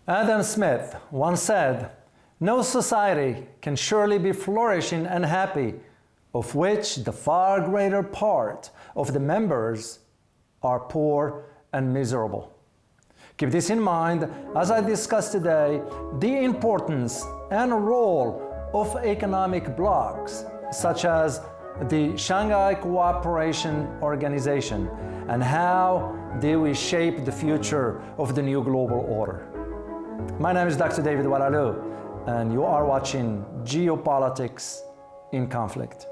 Adam Smith once said, "No society can surely be flourishing and happy, of which the far greater part of the members are poor and miserable." Keep this in mind as I discuss today the importance and role of economic blocs, such as the Shanghai Cooperation Organization, and how they will shape the future of the new global order. My name is Dr. David Walalu, and you are watching Geopolitics in Conflict.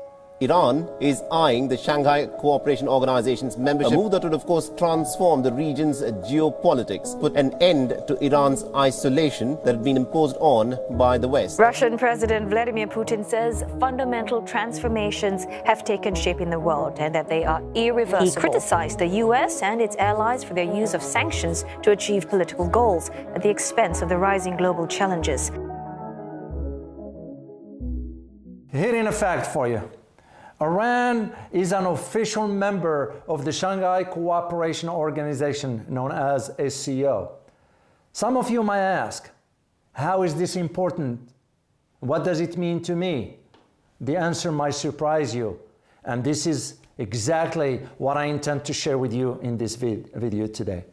Iran is eyeing the Shanghai Cooperation Organization's membership, a move that would of course transform the region's geopolitics, put an end to Iran's isolation that had been imposed on by the West. Russian President Vladimir Putin says fundamental transformations have taken shape in the world and that they are irreversible. He criticized the US and its allies for their use of sanctions to achieve political goals at the expense of the rising global challenges. Here's a fact for you. Iran is an official member of the Shanghai Cooperation Organization, known as SCO. Some of you might ask, how is this important? What does it mean to me? The answer might surprise you, and this is exactly what I intend to share with you in this video today.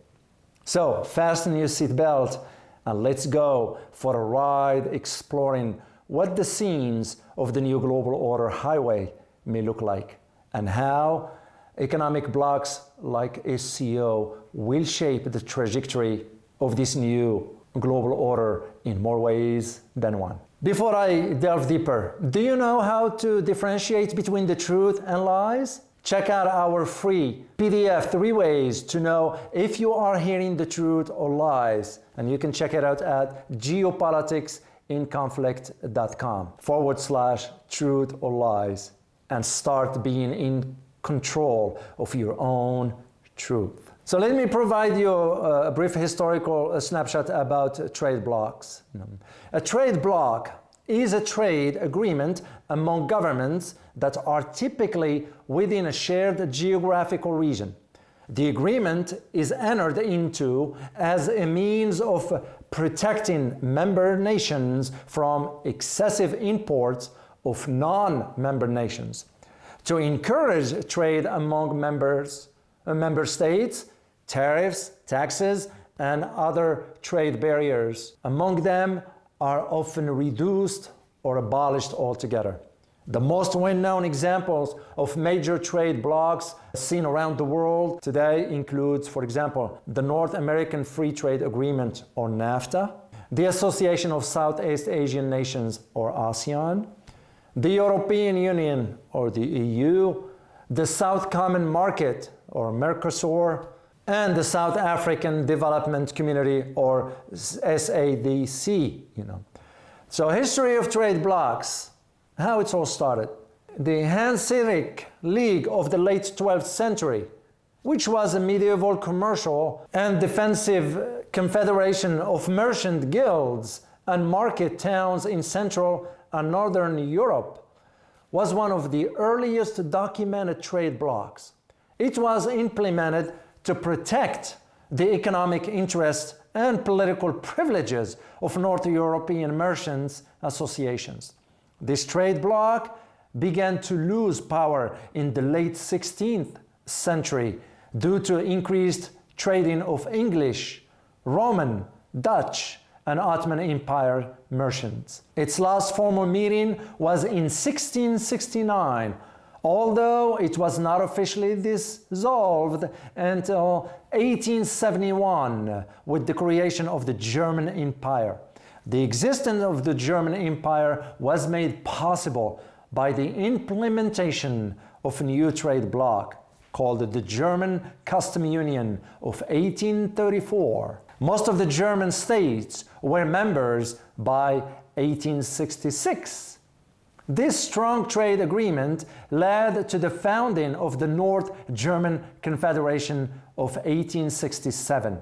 So fasten your seatbelt and let's go for a ride exploring what the scenes of the new global order highway may look like, and how economic blocs like SCO will shape the trajectory of this new global order in more ways than one. Before I delve deeper, do you know how to differentiate between the truth and lies? Check out our free PDF 3 ways to know if you are hearing the truth or lies, and you can check it out at geopoliticsinconflict.com/truth or lies. And start being in control of your own truth. So let me provide you a brief historical snapshot about trade blocs. A trade bloc is a trade agreement among governments that are typically within a shared geographical region. The agreement is entered into as a means of protecting member nations from excessive imports of non-member nations, to encourage trade among member states, tariffs, taxes, and other trade barriers among them are often reduced or abolished altogether. The most well-known examples of major trade blocs seen around the world today includes, for example, the North American Free Trade Agreement, or NAFTA, the Association of Southeast Asian Nations, or ASEAN, the European Union, or the EU, the South Common Market, or Mercosur, and the South African Development Community, or SADC. So history of trade blocs, how it's all started. The Hanseatic League of the late 12th century, which was a medieval commercial and defensive confederation of merchant guilds and market towns in Central and Northern Europe, was one of the earliest documented trade blocs. It was implemented to protect the economic interests and political privileges of North European merchants associations. This trade bloc began to lose power in the late 16th century due to increased trading of English, Roman, Dutch, and Ottoman Empire merchants. Its last formal meeting was in 1669, although it was not officially dissolved until 1871 with the creation of the German Empire. The existence of the German Empire was made possible by the implementation of a new trade bloc called the German Custom Union of 1834. Most of the German states were members by 1866. This strong trade agreement led to the founding of the North German Confederation of 1867,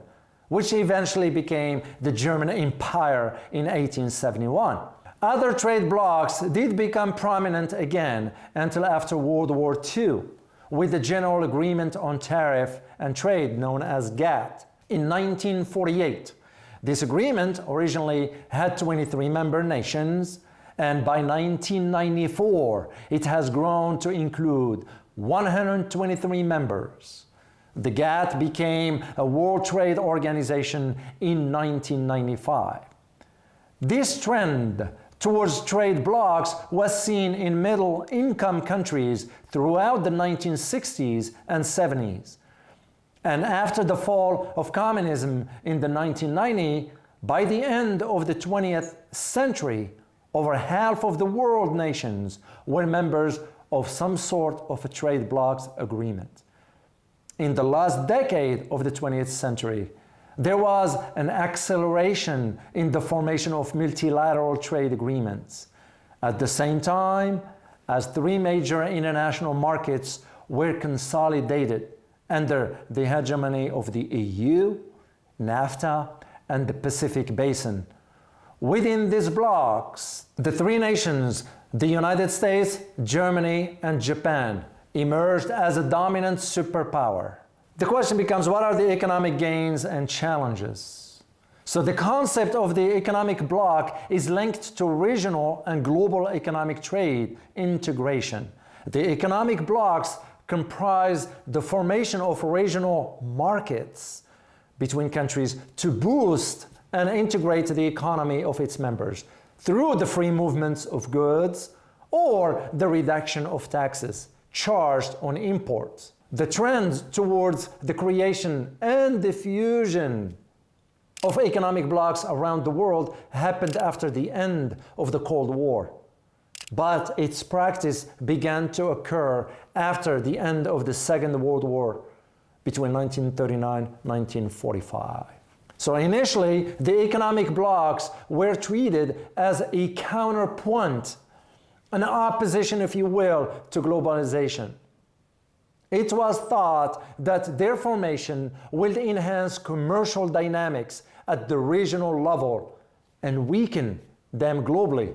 which eventually became the German Empire in 1871. Other trade blocs did become prominent again until after World War II, with the General Agreement on Tariff and Trade known as GATT. In 1948, This agreement originally had 23 member nations, and by 1994 it has grown to include 123 members. The GATT became a World Trade Organization in 1995. This trend towards trade blocs was seen in middle-income countries throughout the 1960s and 70s. And after the fall of communism in the 1990s, by the end of the 20th century, over half of the world nations were members of some sort of a trade blocs agreement. In the last decade of the 20th century, there was an acceleration in the formation of multilateral trade agreements. At the same time, as three major international markets were consolidated under the hegemony of the EU, NAFTA, and the Pacific Basin. Within these blocs, the three nations, the United States, Germany, and Japan, emerged as a dominant superpower. The question becomes, what are the economic gains and challenges? So the concept of the economic bloc is linked to regional and global economic trade integration. The economic blocs comprise the formation of regional markets between countries to boost and integrate the economy of its members through the free movements of goods or the reduction of taxes charged on imports. The trend towards the creation and diffusion of economic blocs around the world happened after the end of the Cold War, but its practice began to occur after the end of the Second World War between 1939 and 1945. So initially, the economic blocs were treated as a counterpoint, an opposition, if you will, to globalization. It was thought that their formation will enhance commercial dynamics at the regional level and weaken them globally.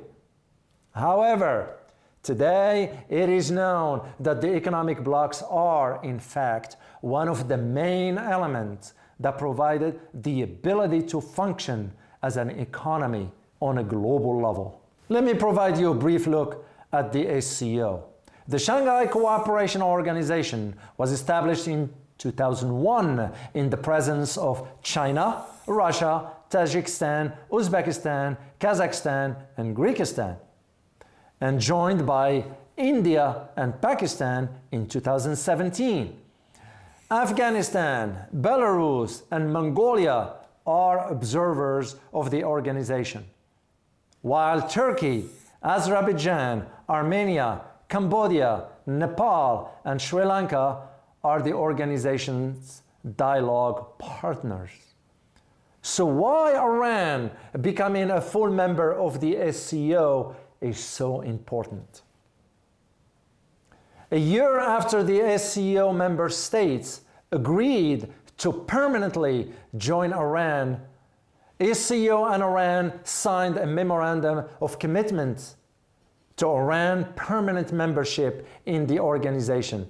However, today it is known that the economic blocs are, in fact, one of the main elements that provided the ability to function as an economy on a global level. Let me provide you a brief look at the SCO. The Shanghai Cooperation Organization was established in 2001 in the presence of China, Russia, Tajikistan, Uzbekistan, Kazakhstan, and Kyrgyzstan, and joined by India and Pakistan in 2017. Afghanistan, Belarus, and Mongolia are observers of the organization, while Turkey, Azerbaijan, Armenia, Cambodia, Nepal, and Sri Lanka are the organization's dialogue partners. So why Iran becoming a full member of the SCO is so important? A year after the SCO member states agreed to permanently join Iran, SCO and Iran signed a memorandum of commitment to Iran permanent membership in the organization,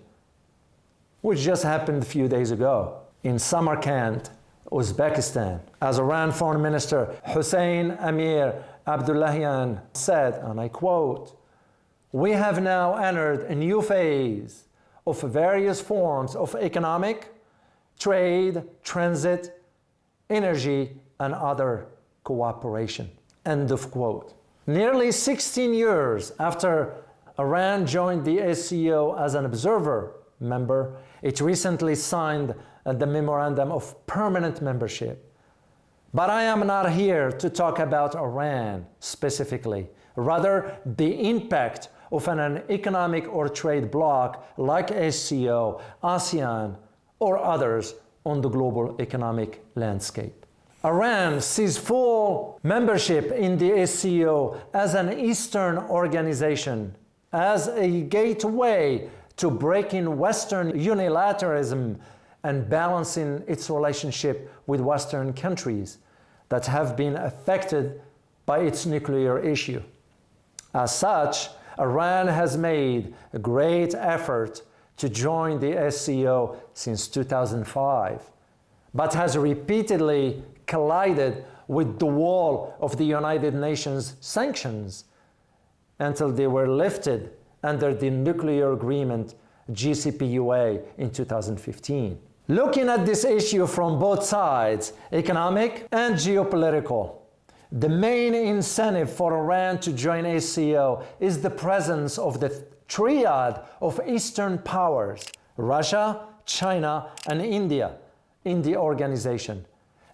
which just happened a few days ago in Samarkand, Uzbekistan. As Iran Foreign Minister Hossein Amir Abdullahian said, and I quote, "We have now entered a new phase of various forms of economic, trade, transit, energy, and other cooperation." End of quote. Nearly 16 years after Iran joined the SCO as an observer member, it recently signed the Memorandum of Permanent Membership. But I am not here to talk about Iran specifically, rather the impact of an economic or trade bloc like SCO, ASEAN, or others on the global economic landscape. Iran sees full membership in the SCO as an Eastern organization, as a gateway to breaking Western unilateralism and balancing its relationship with Western countries that have been affected by its nuclear issue. As such, Iran has made a great effort to join the SCO since 2005, but has repeatedly collided with the wall of the United Nations sanctions until they were lifted under the nuclear agreement JCPOA in 2015. Looking at this issue from both sides, economic and geopolitical, the main incentive for Iran to join SCO is the presence of the triad of Eastern powers, Russia, China, and India, in the organization,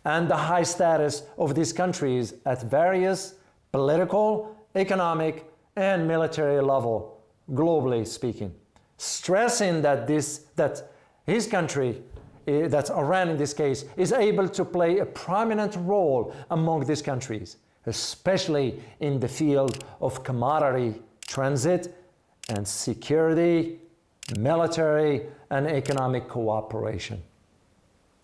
and the high status of these countries at various political, economic, and military level, globally speaking, stressing that his country, that's Iran in this case, is able to play a prominent role among these countries, especially in the field of commodity transit and security, military and economic cooperation.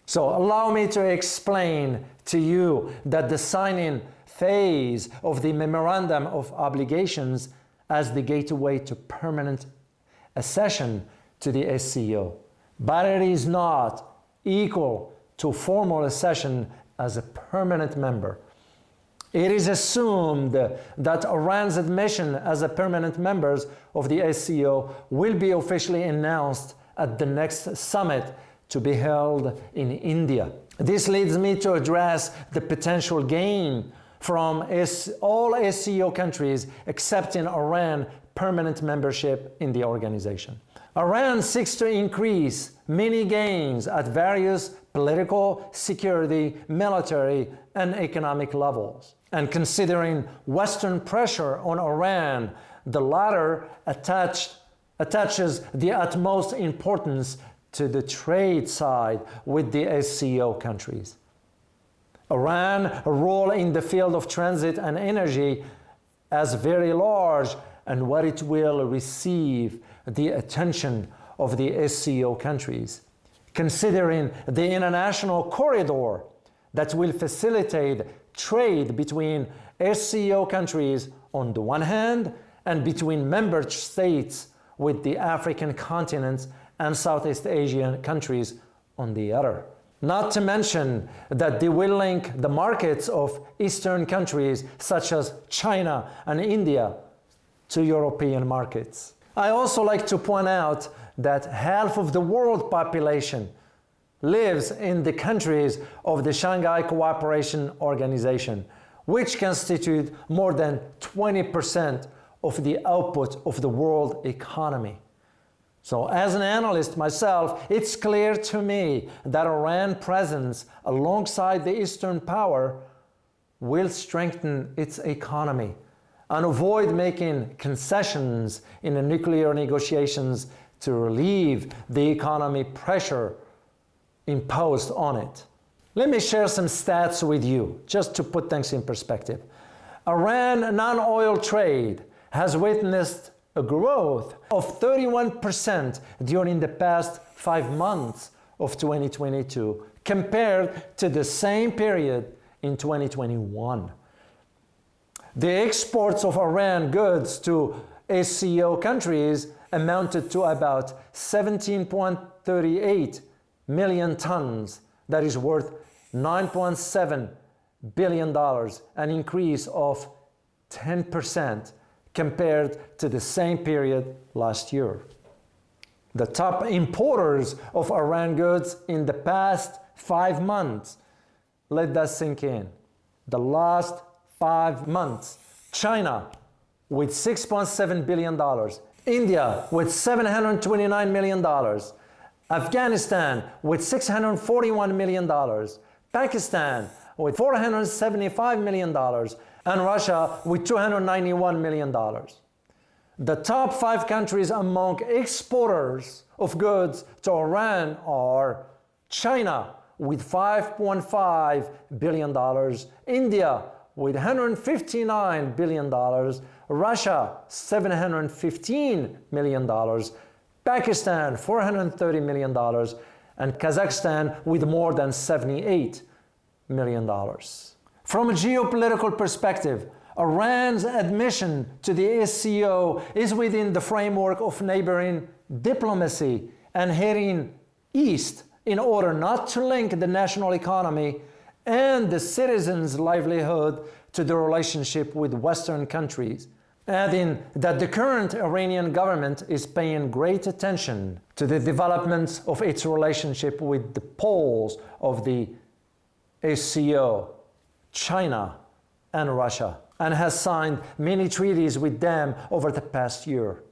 So allow me to explain to you that the signing phase of the Memorandum of Obligations as the gateway to permanent accession to the SCO, but it is not equal to formal accession as a permanent member. It is assumed that Iran's admission as a permanent member of the SCO will be officially announced at the next summit to be held in India. This leads me to address the potential gain from all SCO countries accepting Iran permanent membership in the organization. Iran seeks to increase many gains at various political, security, military, and economic levels. And considering Western pressure on Iran, the latter attaches the utmost importance to the trade side with the SCO countries. Iran's role in the field of transit and energy is very large, and what it will receive the attention of the SCO countries, considering the international corridor that will facilitate trade between SCO countries on the one hand and between member states with the African continent and Southeast Asian countries on the other. Not to mention that they will link the markets of Eastern countries such as China and India to European markets. I also like to point out that half of the world population lives in the countries of the Shanghai Cooperation Organization, which constitute more than 20% of the output of the world economy. So as an analyst myself, it's clear to me that Iran's presence alongside the Eastern power will strengthen its economy and avoid making concessions in the nuclear negotiations to relieve the economy pressure imposed on it. Let me share some stats with you, just to put things in perspective. Iran non-oil trade has witnessed a growth of 31% during the past 5 months of 2022 compared to the same period in 2021. The exports of Iran goods to SCO countries amounted to about 17.38 million tons, that is worth $9.7 billion, an increase of 10% compared to the same period last year. The top importers of Iran goods in the past 5 months, let that sink in. The last 5 months, China with $6.7 billion, India with $729 million, Afghanistan with $641 million, Pakistan with $475 million, and Russia with $291 million. The top 5 countries among exporters of goods to Iran are China with $5.5 billion, India with $159 billion, Russia $715 million, Pakistan $430 million, and Kazakhstan with more than $78 million. From a geopolitical perspective, Iran's admission to the SCO is within the framework of neighboring diplomacy and heading east in order not to link the national economy and the citizens' livelihood to the relationship with Western countries, adding that the current Iranian government is paying great attention to the development of its relationship with the poles of the SCO, China and Russia, and has signed many treaties with them over the past year.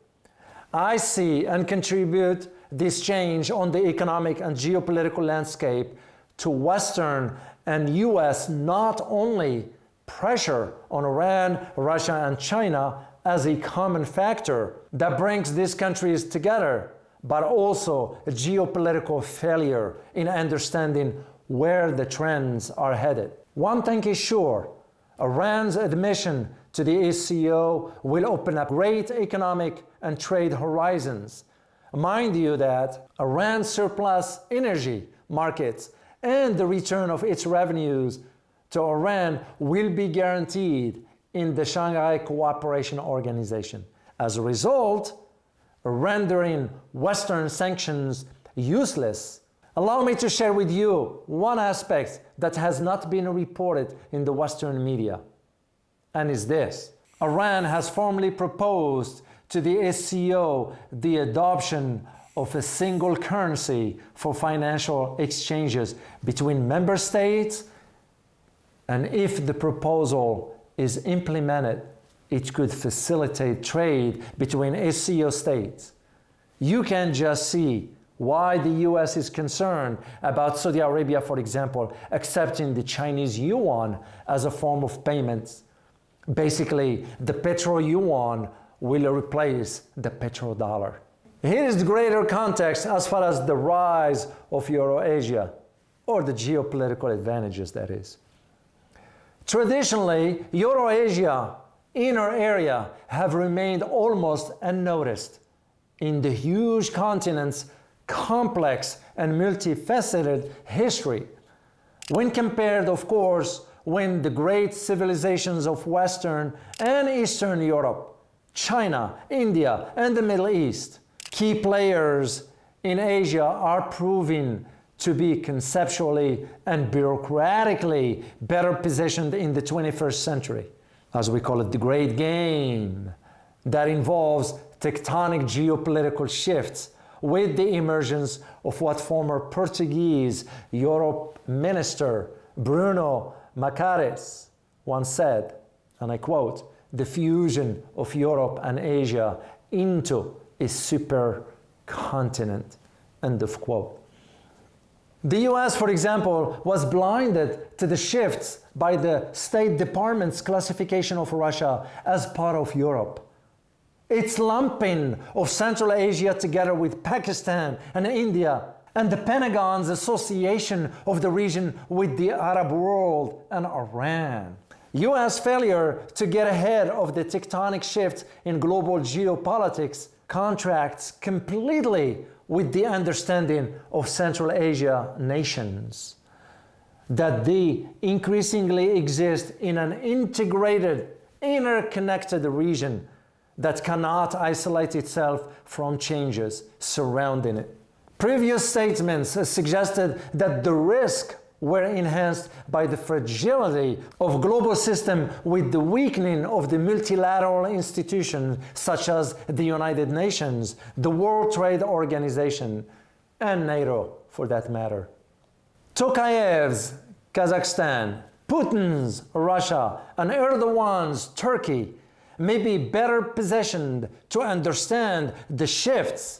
I see and contribute this change on the economic and geopolitical landscape to Western and US not only pressure on Iran, Russia and China as a common factor that brings these countries together, but also a geopolitical failure in understanding where the trends are headed. One thing is sure, Iran's admission to the SCO will open up great economic and trade horizons. Mind you that Iran's surplus energy markets and the return of its revenues to Iran will be guaranteed in the Shanghai Cooperation Organization. As a result, rendering Western sanctions useless. Allow me to share with you one aspect that has not been reported in the Western media, and is this. Iran has formally proposed to the SCO the adoption of a single currency for financial exchanges between member states, and if the proposal is implemented, it could facilitate trade between SCO states. You can just see why the US is concerned about Saudi Arabia, for example, accepting the Chinese yuan as a form of payment. Basically, the petro-yuan will replace the petrodollar. Here is the greater context as far as the rise of Eurasia, or the geopolitical advantages, that is. Traditionally, Eurasia, inner area, have remained almost unnoticed in the huge continent's complex and multifaceted history. When compared, of course, when the great civilizations of Western and Eastern Europe, China, India, and the Middle East, key players in Asia are proving to be conceptually and bureaucratically better positioned in the 21st century, as we call it, the great game that involves tectonic geopolitical shifts with the emergence of what former Portuguese Europe Minister Bruno Macares once said, and I quote, "The fusion of Europe and Asia into a supercontinent," end of quote. The US, for example, was blinded to the shifts by the State Department's classification of Russia as part of Europe. Its lumping of Central Asia together with Pakistan and India, and the Pentagon's association of the region with the Arab world and Iran. US failure to get ahead of the tectonic shift in global geopolitics contrasts completely with the understanding of Central Asia nations, that they increasingly exist in an integrated, interconnected region that cannot isolate itself from changes surrounding it. Previous statements suggested that the risks were enhanced by the fragility of global system with the weakening of the multilateral institutions such as the United Nations, the World Trade Organization, and NATO for that matter. Tokayev's Kazakhstan, Putin's Russia, and Erdogan's Turkey may be better positioned to understand the shifts,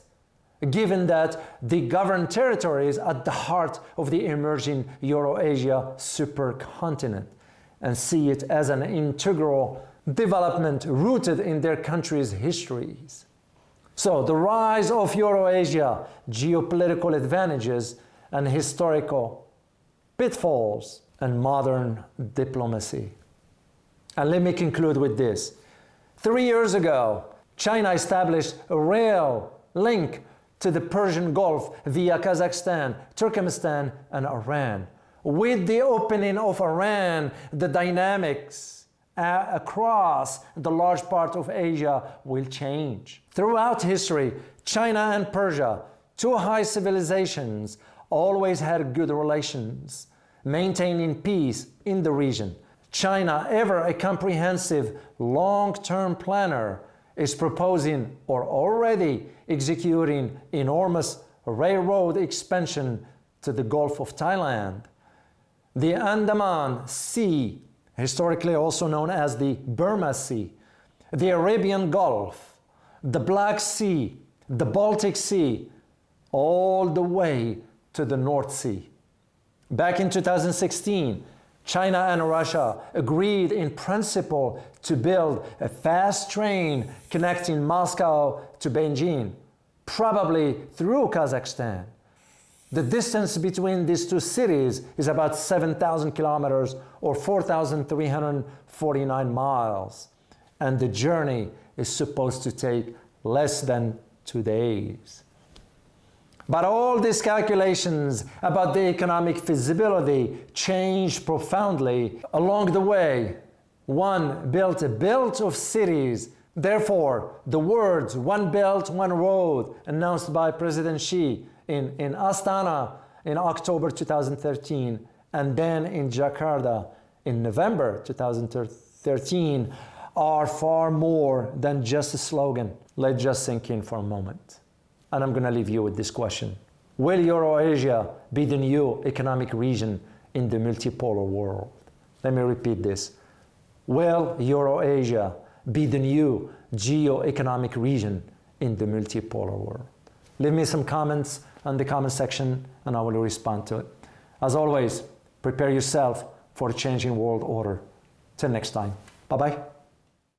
given that the governed territory is at the heart of the emerging Eurasia supercontinent, and see it as an integral development rooted in their countries' histories. So the rise of Eurasia, geopolitical advantages, and historical pitfalls, and modern diplomacy. And let me conclude with this. 3 years ago, China established a rail link to the Persian Gulf via Kazakhstan, Turkmenistan, and Iran. With the opening of Iran, the dynamics across the large part of Asia will change. Throughout history, China and Persia, two high civilizations, always had good relations. maintaining peace in the region. China, ever a comprehensive long-term planner, is proposing or already executing enormous railroad expansion to the Gulf of Thailand. The Andaman Sea, historically also known as the Burma Sea, the Arabian Gulf, the Black Sea, the Baltic Sea, all the way to the North Sea. Back in 2016, China and Russia agreed in principle to build a fast train connecting Moscow to Beijing, probably through Kazakhstan. The distance between these two cities is about 7,000 kilometers or 4,349 miles. And the journey is supposed to take less than 2 days. But all these calculations about the economic feasibility changed profoundly along the way. One built a belt of cities. Therefore, the words "One Belt, One Road" announced by President Xi in Astana in October 2013 and then in Jakarta in November 2013 are far more than just a slogan. Let's just sink in for a moment. And I'm going to leave you with this question. Will Eurasia be the new economic region in the multipolar world? Let me repeat this. Will Eurasia be the new geo-economic region in the multipolar world? Leave me some comments in the comment section and I will respond to it. As always, prepare yourself for a changing world order. Till next time. Bye-bye.